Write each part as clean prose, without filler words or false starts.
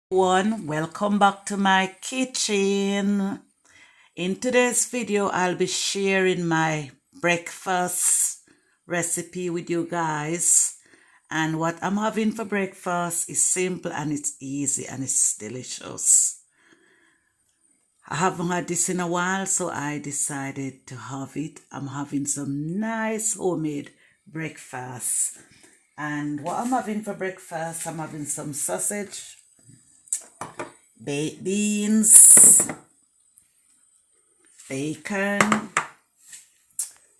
Welcome back to my kitchen. In today's video, I'll be sharing my breakfast recipe with you guys. And what I'm having for breakfast is simple and it's easy and it's delicious. I haven't had this in a while, so I decided to have it. I'm having some nice homemade breakfast. And what I'm having for breakfast, I'm having some sausage, baked beans, bacon,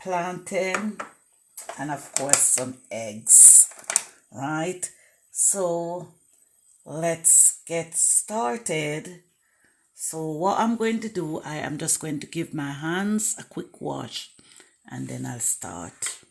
plantain, and of course some eggs, right? So let's get started. So what I'm going to do, I am just going to give my hands a quick wash and then I'll start.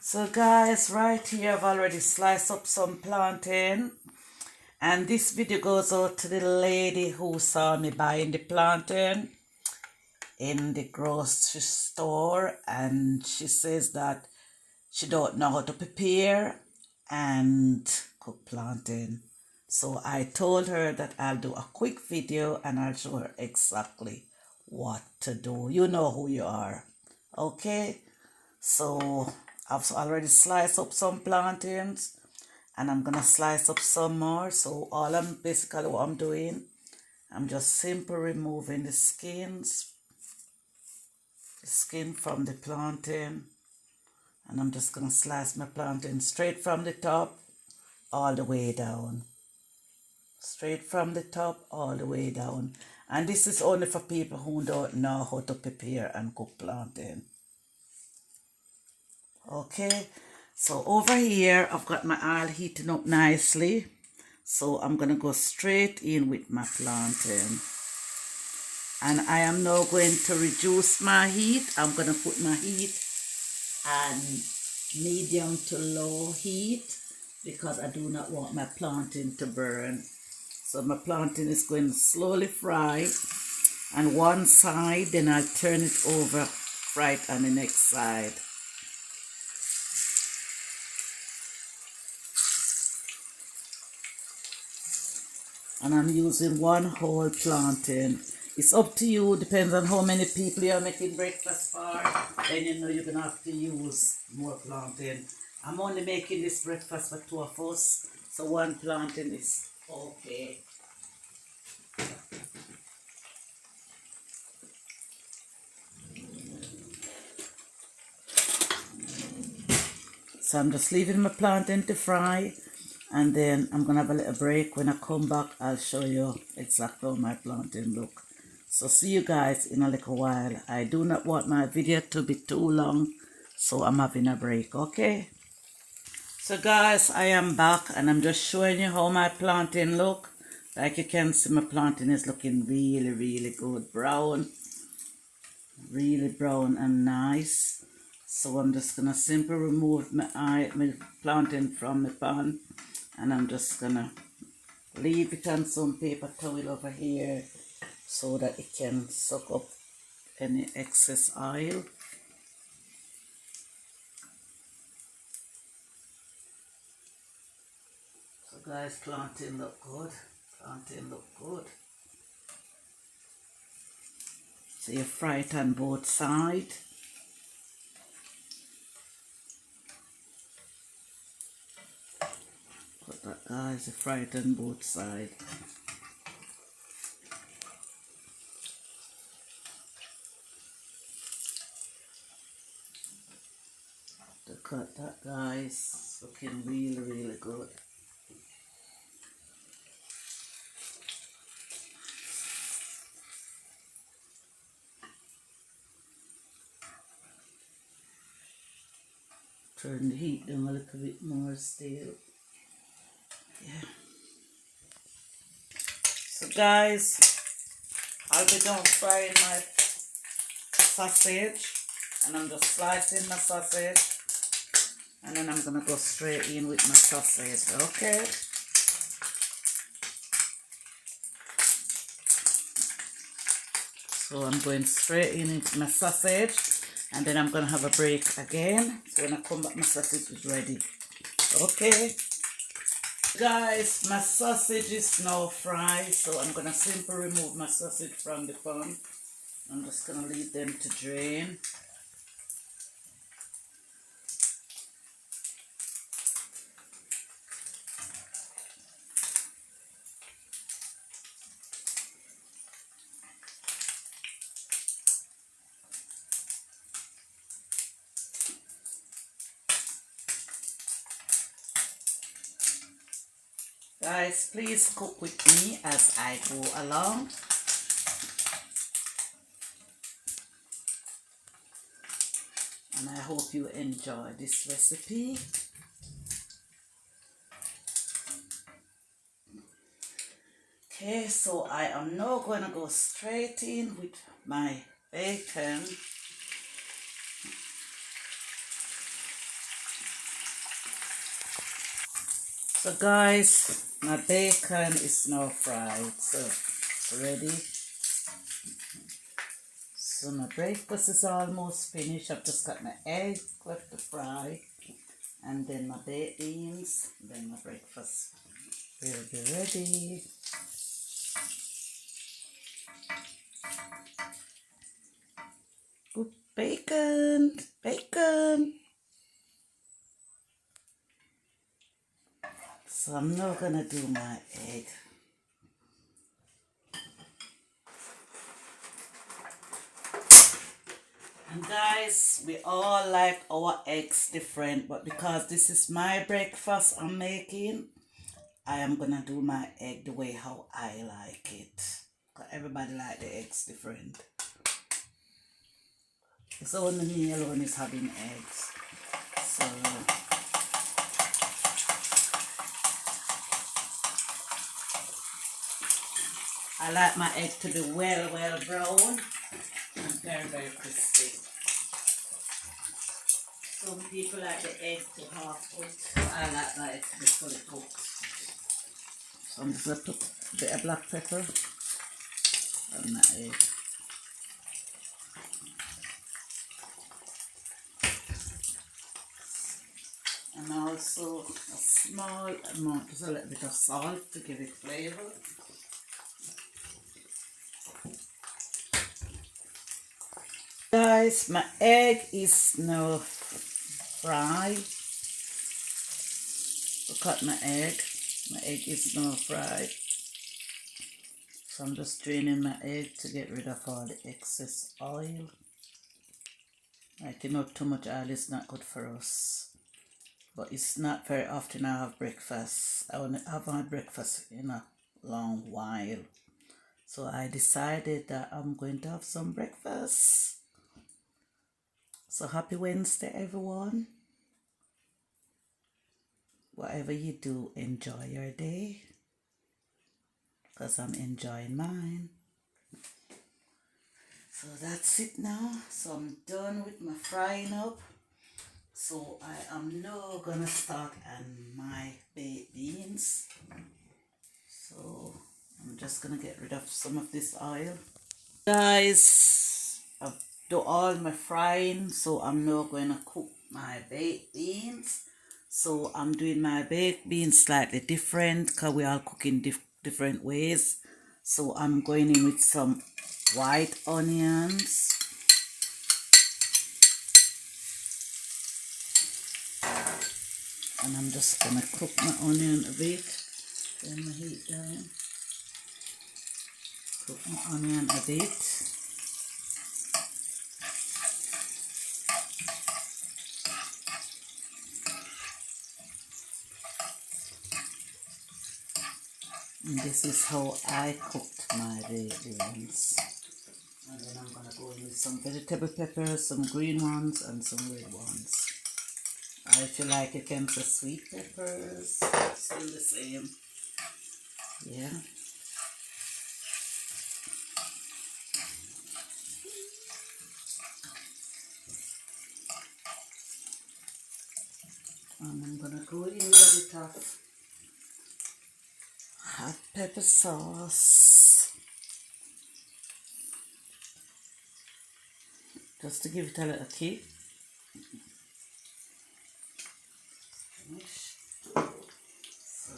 So guys, right here I've already sliced up some plantain. And this video goes out to the lady who saw me buying the plantain in the grocery store, and she says that she don't know how to prepare and cook plantain. So I told her that I'll do a quick video and I'll show her exactly what to do. You know who you are. Okay? So I've already sliced up some plantains and I'm gonna slice up some more. So what I'm doing, I'm just simply removing the skin from the plantain, and I'm just gonna slice my plantain straight from the top all the way down. Straight from the top all the way down. And this is only for people who don't know how to prepare and cook plantain. Okay, so over here I've got my oil heating up nicely, so I'm gonna go straight in with my plantain, and I am now going to reduce my heat. I'm gonna put my heat on medium to low heat because I do not want my plantain to burn. So my plantain is going to slowly fry on one side, then I'll turn it over right on the next side. And I'm using one whole plantain. It's up to you, depends on how many people you're making breakfast for. Then you know you're gonna have to use more plantain. I'm only making this breakfast for 2 of us, so one plantain is okay. So I'm just leaving my plantain to fry, and then I'm gonna have a little break. When I come back, I'll show you exactly how my plantain look. So see you guys in a little while. I do not want my video to be too long, so I'm having a break, okay? So guys, I am back and I'm just showing you how my plantain look. Like you can see, my plantain is looking really good. Brown, really brown and nice. So I'm just gonna simply remove my plantain from the pan, and I'm just gonna leave it on some paper towel over here so that it can suck up any excess oil. So guys, plantain look good. Plantain look good. So you fry it on both sides. Put that, guys, you fry it on both sides. To cut that, guys, looking really good. Turn the heat down a little bit more still. Yeah. So guys, I'll be done frying my sausage, and I'm just slicing my sausage, and then I'm gonna go straight in with my sausage. Okay. So I'm going straight in with my sausage, and then I'm gonna have a break again. So when I come back, my sausage is ready. Okay. Guys, my sausage is now fried, so I'm gonna simply remove my sausage from the pan. I'm just gonna leave them to drain. Guys, please cook with me as I go along. And I hope you enjoy this recipe. Okay, so I am now going to go straight in with my bacon. So guys, my bacon is now fried, so it's ready. So my breakfast is almost finished. I've just got my egg left to fry, and then my baked beans, then my breakfast will be ready. Good bacon, bacon. So I'm now gonna do my egg. And guys, we all like our eggs different, but because this is my breakfast I'm making, I am gonna do my egg the way how I like it. Because everybody like the eggs different. It's only me alone is having eggs. So I like my egg to be well brown and very crispy. Some people like the egg to half cooked. I like my egg to be fully cooked. So I'm just going to put a bit of black pepper on my egg. And also a small amount, just a little bit of salt to give it flavor. Guys, my egg is now fried. Look at my egg. My egg is now fried. So I'm just draining my egg to get rid of all the excess oil. Like, you know, too much oil is not good for us. But it's not very often I have breakfast. I haven't had breakfast in a long while. So I decided that I'm going to have some breakfast. So happy Wednesday, everyone. Whatever you do, enjoy your day. Because I'm enjoying mine. So that's it now. So I'm done with my frying up. So I am now gonna start on my baked beans. So I'm just gonna get rid of some of this oil. Guys, I've done all my frying, so I'm now gonna cook my baked beans. So I'm doing my baked beans slightly different because we are cooking different ways. So I'm going in with some white onions. And I'm just gonna cook my onion a bit. Turn my heat down. Cook my onion a bit. And this is how I cooked my baked beans. And then I'm gonna go in with some vegetable peppers, some green ones and some red ones. Or if you like, you can say sweet peppers, still the same. Yeah. And I'm gonna go in with a bit of hot pepper sauce just to give it a little kick. So,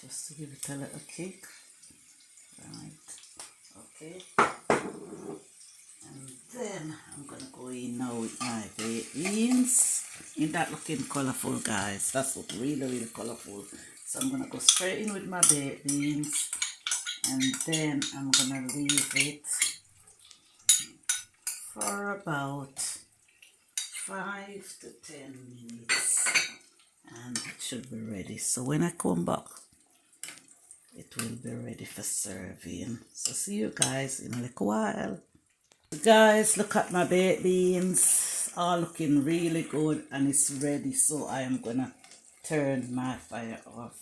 just to give it a little kick. Right. Okay. And then I'm gonna go in now with my baked beans. Ain't that looking colorful, guys? That's look really colorful. So I'm gonna go straight in with my baked beans, and then I'm gonna leave it for about 5 to 10 minutes, and it should be ready. So when I come back, it will be ready for serving. So see you guys in a little while. Guys, look at my baked beans, all looking really good, and it's ready. So I am gonna turn my fire off.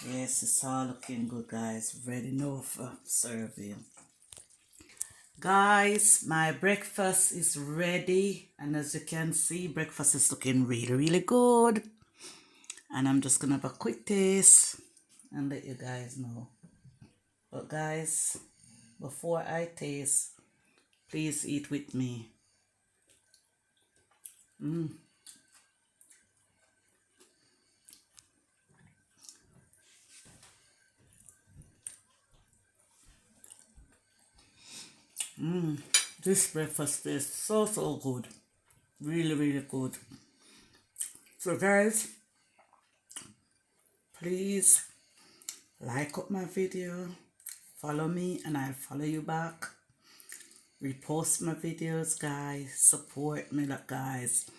Yes, it's all looking good, guys. Ready now for serving. Guys, my breakfast is ready, and as you can see, breakfast is looking really good. And I'm just gonna have a quick taste and let you guys know. But guys, before I taste, please eat with me. This breakfast tastes so good. Really good. So guys, please like up my video, follow me and I'll follow you back. Repost my videos, guys. Support me, guys.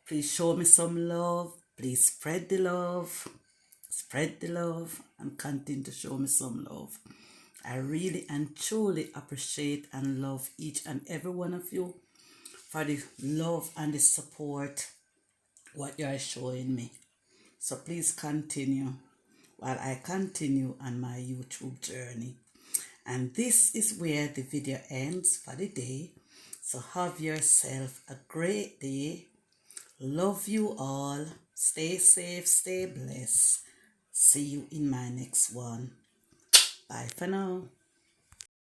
Please show me some love. Please spread the love. Spread the love and continue to show me some love. I really and truly appreciate and love each and every one of you for the love and the support what you are showing me. So please continue while I continue on my YouTube journey. And this is where the video ends for the day. So have yourself a great day. Love you all. Stay safe, stay blessed. See you in my next one. Bye for now.